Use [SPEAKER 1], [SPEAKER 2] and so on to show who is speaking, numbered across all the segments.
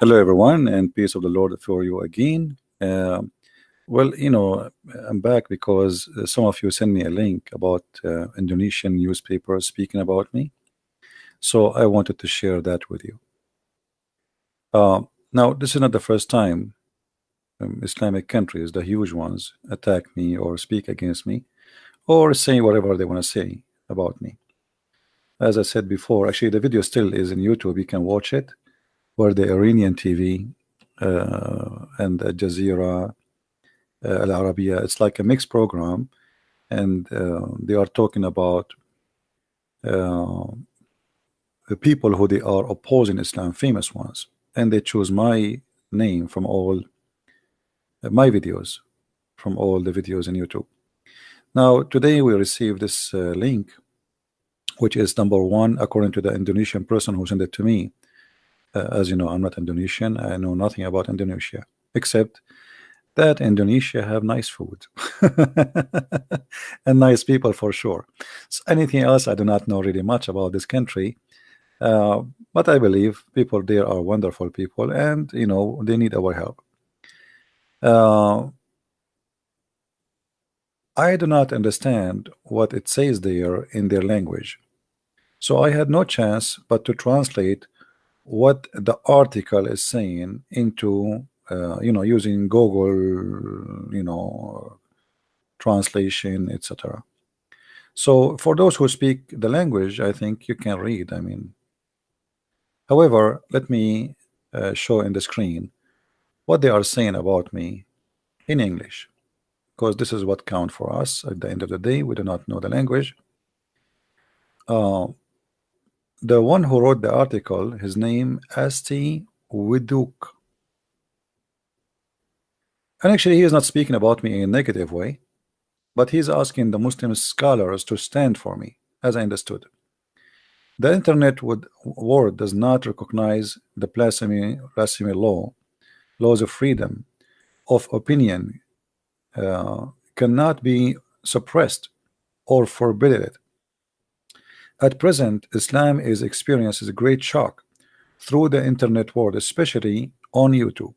[SPEAKER 1] Hello, everyone, and peace of the Lord for you again. Well, I'm back because some of you sent me a link about Indonesian newspapers speaking about me. So I wanted to share that with you. Now, this is not the first time Islamic countries, the huge ones, attack me or speak against me or say whatever they want to say about me. As I said before, actually, the video still is in YouTube. You can watch it, where the Iranian TV and Al Jazeera, Al Arabiya, it's like a mixed program, and they are talking about uh, the people who they are opposing Islam, famous ones, and they choose my name from all my videos, from all the videos in YouTube. Now, today we received this link, which is number one, according to the Indonesian person who sent it to me. As you know, I'm not Indonesian. I know nothing about Indonesia, except that Indonesia have nice food and nice people for sure. So anything else, I do not know really much about this country, but I believe people there are wonderful people, and they need our help. I do not understand what it says there in their language, so I had no chance but to translate what the article is saying into using Google, translation, etc. So for those who speak the language, I think you can read. I mean, however, let me show in the screen what they are saying about me in English, because this is what counts for us. At the end of the day, we do not know the language. The one who wrote the article, his name Asti Widuk. And actually, he is not speaking about me in a negative way, but he's asking the Muslim scholars to stand for me, as I understood. The internet world does not recognize the blasphemy laws of freedom of opinion cannot be suppressed or forbidden. At present, Islam is experiencing a great shock through the internet world, especially on YouTube.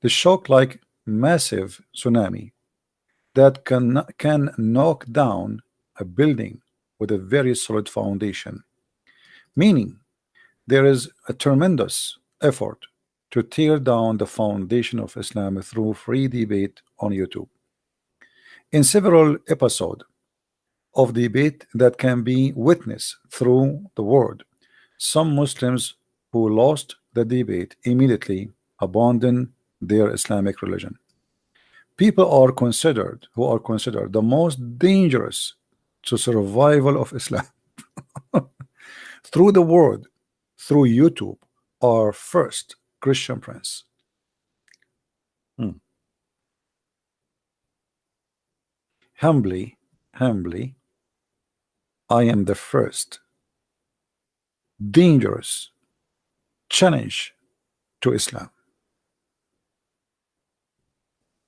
[SPEAKER 1] The shock, like massive tsunami that can knock down a building with a very solid foundation, meaning there is a tremendous effort to tear down the foundation of Islam through free debate on YouTube. In several episodes of debate that can be witnessed through the world, some Muslims who lost the debate immediately abandoned their Islamic religion. People who are considered the most dangerous to survival of Islam through the world, through YouTube, are first Christian Prince. Humbly, I am the first dangerous challenge to Islam.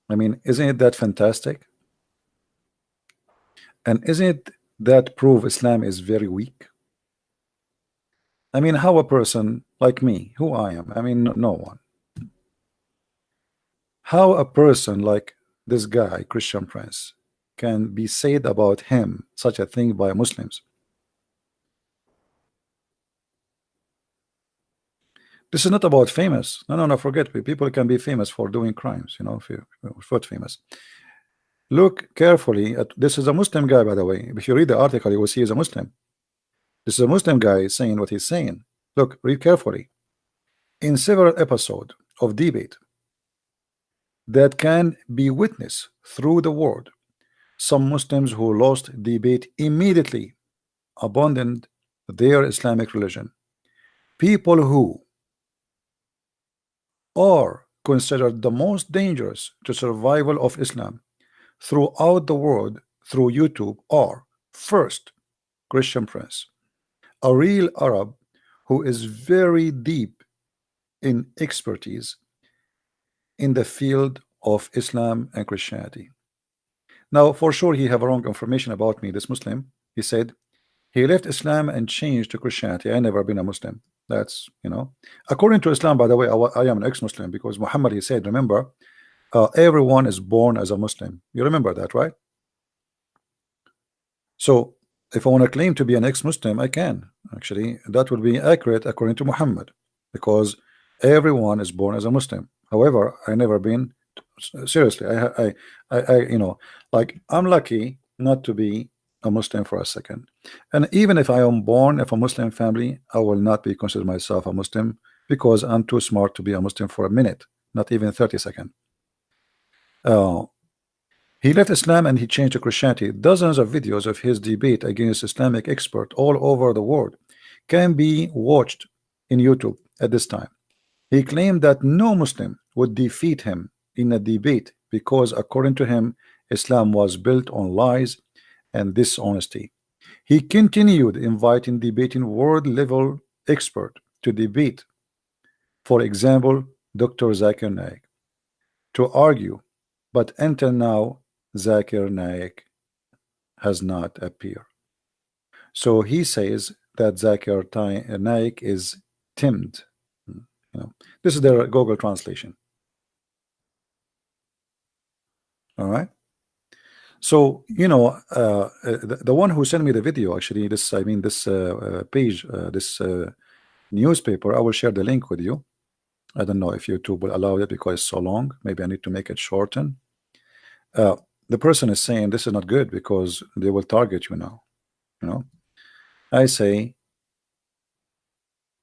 [SPEAKER 1] I mean, isn't it that fantastic? And isn't it that prove Islam is very weak? I mean, how a person like me, who I am, I mean, no one. How a person like this guy, Christian Prince, can be said about him such a thing by Muslims? This is not about famous. No, forget me. People can be famous for doing crimes, if you're famous. Look carefully at this. Is a Muslim guy, by the way. If you read the article, you will see he's a Muslim. This is a Muslim guy saying what he's saying. Look, read carefully. In several episodes of debate that can be witnessed through the world, some Muslims who lost debate immediately abandoned their Islamic religion. People who are considered the most dangerous to survival of Islam throughout the world through YouTube are first Christian Prince, a real Arab who is very deep in expertise in the field of Islam and Christianity. Now, for sure, he have wrong information about me. This Muslim, he said he left Islam and changed to Christianity. I never been a Muslim. That's, according to Islam, by the way, I am an ex-Muslim because Muhammad, he said, remember, everyone is born as a Muslim. You remember that, right? So if I want to claim to be an ex-Muslim, I can. Actually, that would be accurate according to Muhammad, because everyone is born as a Muslim. However, I never been, seriously, like, I'm lucky not to be a Muslim for a second. And even if I am born of a Muslim family, I will not be considered myself a Muslim because I'm too smart to be a Muslim for a minute, not even 30 seconds. He left Islam and he changed to Christianity. Dozens of videos of his debate against Islamic experts all over the world can be watched in YouTube at this time. He claimed that no Muslim would defeat him in a debate because, according to him, Islam was built on lies and dishonesty. He continued inviting debating world-level experts to debate, for example, Dr. Zakir Naik, to argue, but until now, Zakir Naik has not appeared. So he says that Zakir Naik is timid. This is their Google translation. All right. So the one who sent me the video, actually, this page, this newspaper, I will share the link with you. I don't know if YouTube will allow it because it's so long. Maybe I need to make it shorten. The person is saying this is not good because they will target you now. I say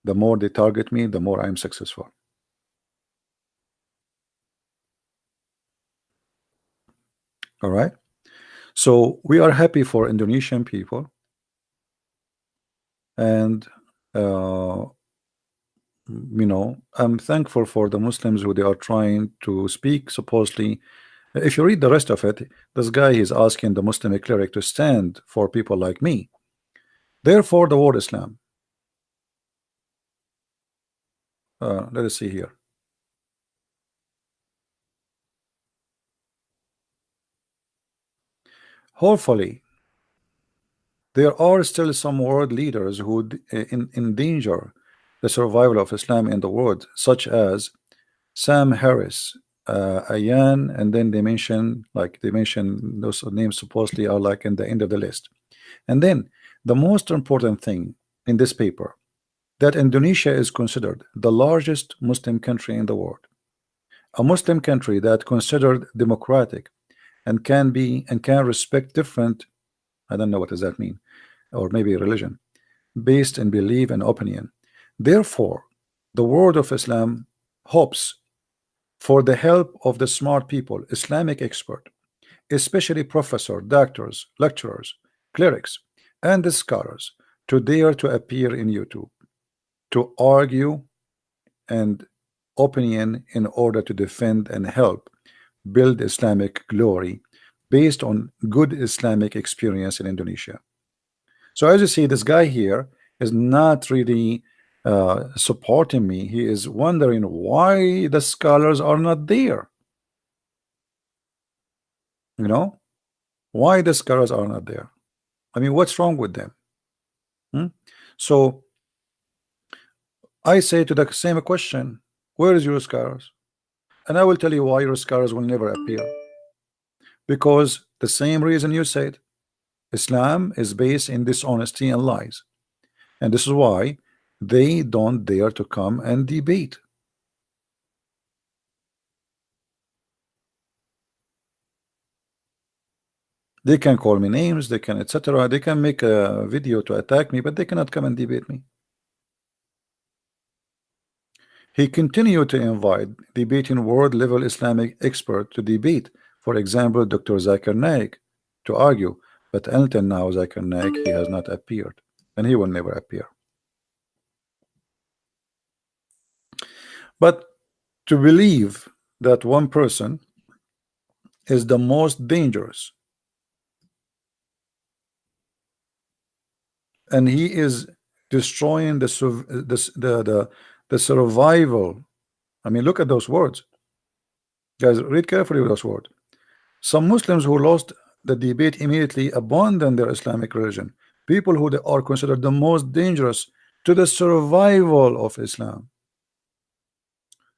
[SPEAKER 1] the more they target me, the more I'm successful. All right. So we are happy for Indonesian people, and I'm thankful for the Muslims who they are trying to speak. Supposedly, if you read the rest of it, this guy is asking the Muslim cleric to stand for people like me. Therefore, the word Islam. Let us see here. Hopefully, there are still some world leaders who endanger the survival of Islam in the world, such as Sam Harris, Ayan, and then they mention those names supposedly are like in the end of the list. And then the most important thing in this paper, that Indonesia is considered the largest Muslim country in the world, a Muslim country that considered democratic and can respect different, I don't know what does that mean, or maybe religion, based in belief and opinion. Therefore, the world of Islam hopes for the help of the smart people, Islamic expert, especially professors, doctors, lecturers, clerics, and the scholars, to dare to appear in YouTube, to argue and opinion in order to defend and help build Islamic glory based on good Islamic experience in Indonesia. So as you see, this guy here is not really supporting me. He is wondering why the scholars are not there. Why the scholars are not there. I mean, what's wrong with them? So I say to the same question, where is your scholars? And I will tell you why your scholars will never appear. Because the same reason you said, Islam is based in dishonesty and lies. And this is why they don't dare to come and debate. They can call me names, they can etc. They can make a video to attack me, but they cannot come and debate me. He continued to invite debating world-level Islamic expert to debate, for example, Dr. Zakir Naik, to argue, but until now, Zakir Naik, he has not appeared, and he will never appear. But to believe that one person is the most dangerous, and he is destroying the survival. I mean, look at those words, guys. Read carefully with those words. Some Muslims who lost the debate immediately abandoned their Islamic religion. People who are considered the most dangerous to the survival of Islam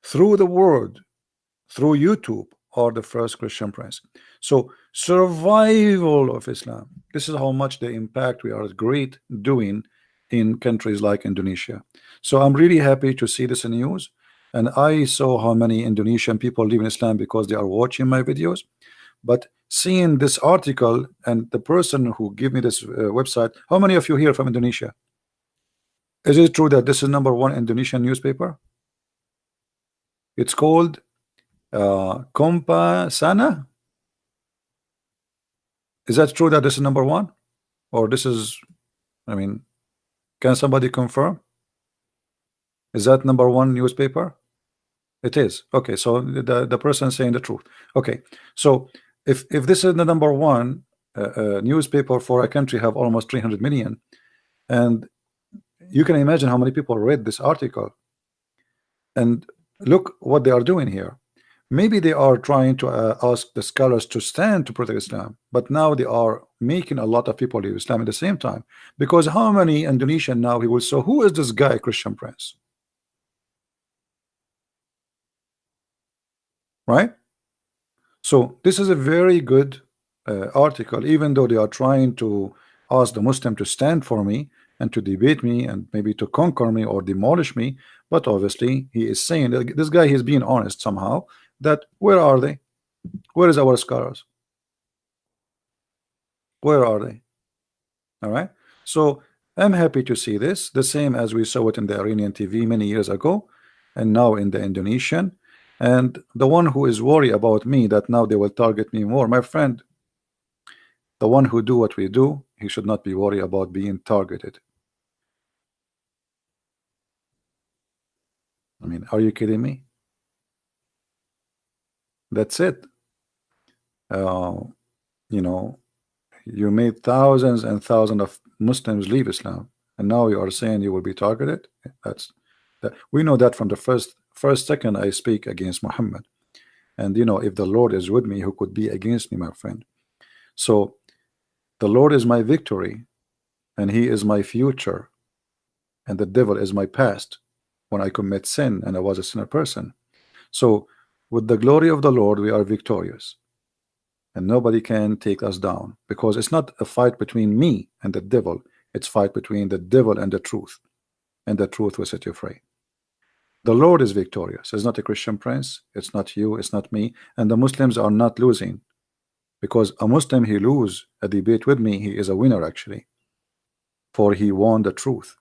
[SPEAKER 1] through the world, through YouTube, are the first Christian prince. So survival of Islam. This is how much the impact we are great doing in countries like Indonesia. So I'm really happy to see this in news. And I saw how many Indonesian people leave in Islam because they are watching my videos. But seeing this article and the person who gave me this website, how many of you here from Indonesia? Is it true that this is #1 Indonesian newspaper? It's called Kompa Sana. Is that true that this is #1, or this is, I mean, can somebody confirm? Is that #1 newspaper? It is. Okay, so the person saying the truth. Okay, so if this is the #1 newspaper for a country have almost 300 million, and you can imagine how many people read this article, and look what they are doing here. Maybe they are trying to ask the scholars to stand to protect Islam, but now they are making a lot of people leave Islam at the same time. Because how many Indonesian now he will say, who is this guy, Christian Prince? Right? So this is a very good article, even though they are trying to ask the Muslim to stand for me and to debate me and maybe to conquer me or demolish me. But obviously he is saying that this guy is being honest somehow, that where are they? Where is our scholars? Where are they? All right. So I'm happy to see this, the same as we saw it in the Iranian TV many years ago, and now in the Indonesian. And the one who is worried about me that now they will target me more, my friend, the one who do what we do, he should not be worried about being targeted. I mean, are you kidding me? That's it. You know, you made thousands and thousands of Muslims leave Islam, and now you are saying you will be targeted. That's that. We know that from the first second I speak against Muhammad. And you know, if the Lord is with me, who could be against me, my friend? So the Lord is my victory, and He is my future, and the devil is my past when I commit sin and I was a sinner person. So with the glory of the Lord, we are victorious, and nobody can take us down, because it's not a fight between me and the devil. It's fight between the devil and the truth, and the truth will set you free. The Lord is victorious. It's not a Christian prince. It's not you. It's not me. And the Muslims are not losing, because a Muslim, he lose a debate with me, he is a winner actually, for he won the truth.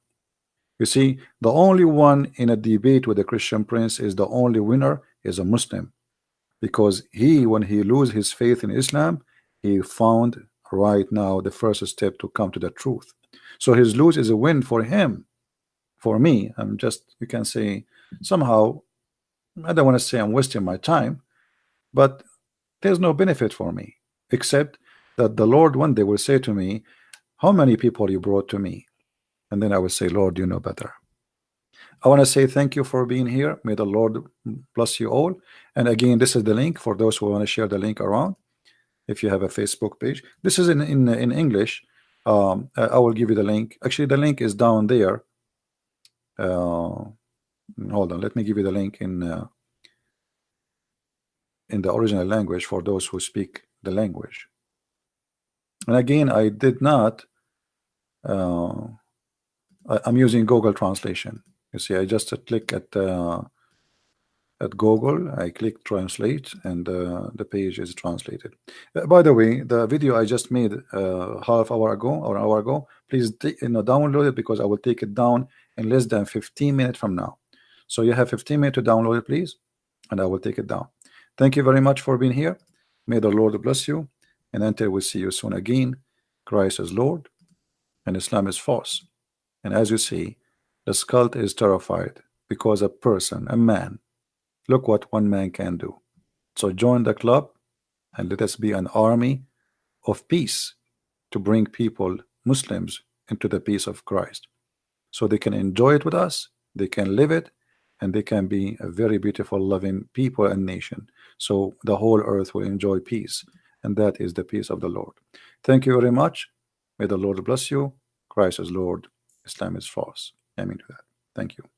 [SPEAKER 1] You see, the only one in a debate with a Christian prince is the only winner is a Muslim, because he, when he lose his faith in Islam, he found right now the first step to come to the truth. So his lose is a win for him. For me, I'm just, you can say, somehow, I don't want to say I'm wasting my time, but there's no benefit for me, except that the Lord one day will say to me, how many people you brought to me? And then I will say, Lord, you know better. I want to say thank you for being here. May the Lord bless you all. And again, this is the link for those who want to share the link around. If you have a Facebook page, this is in English. I will give you the link. Actually, the link is down there. Hold on, let me give you the link in the original language for those who speak the language. And again, I did not. I'm using Google Translation. You see, I just click at Google, I click translate, and the page is translated. By the way, the video I just made half hour ago or an hour ago, please download it, because I will take it down in less than 15 minutes from now. So you have 15 minutes to download it, please, and I will take it down. Thank you very much for being here. May the Lord bless you, and until we see you soon again, Christ is Lord and Islam is false. And as you see, the cult is terrified because a person, a man, look what one man can do. So join the club and let us be an army of peace to bring people, Muslims, into the peace of Christ, so they can enjoy it with us, they can live it, and they can be a very beautiful, loving people and nation. So the whole earth will enjoy peace, and that is the peace of the Lord. Thank you very much. May the Lord bless you. Christ is Lord. Islam is false. coming to that. Thank you.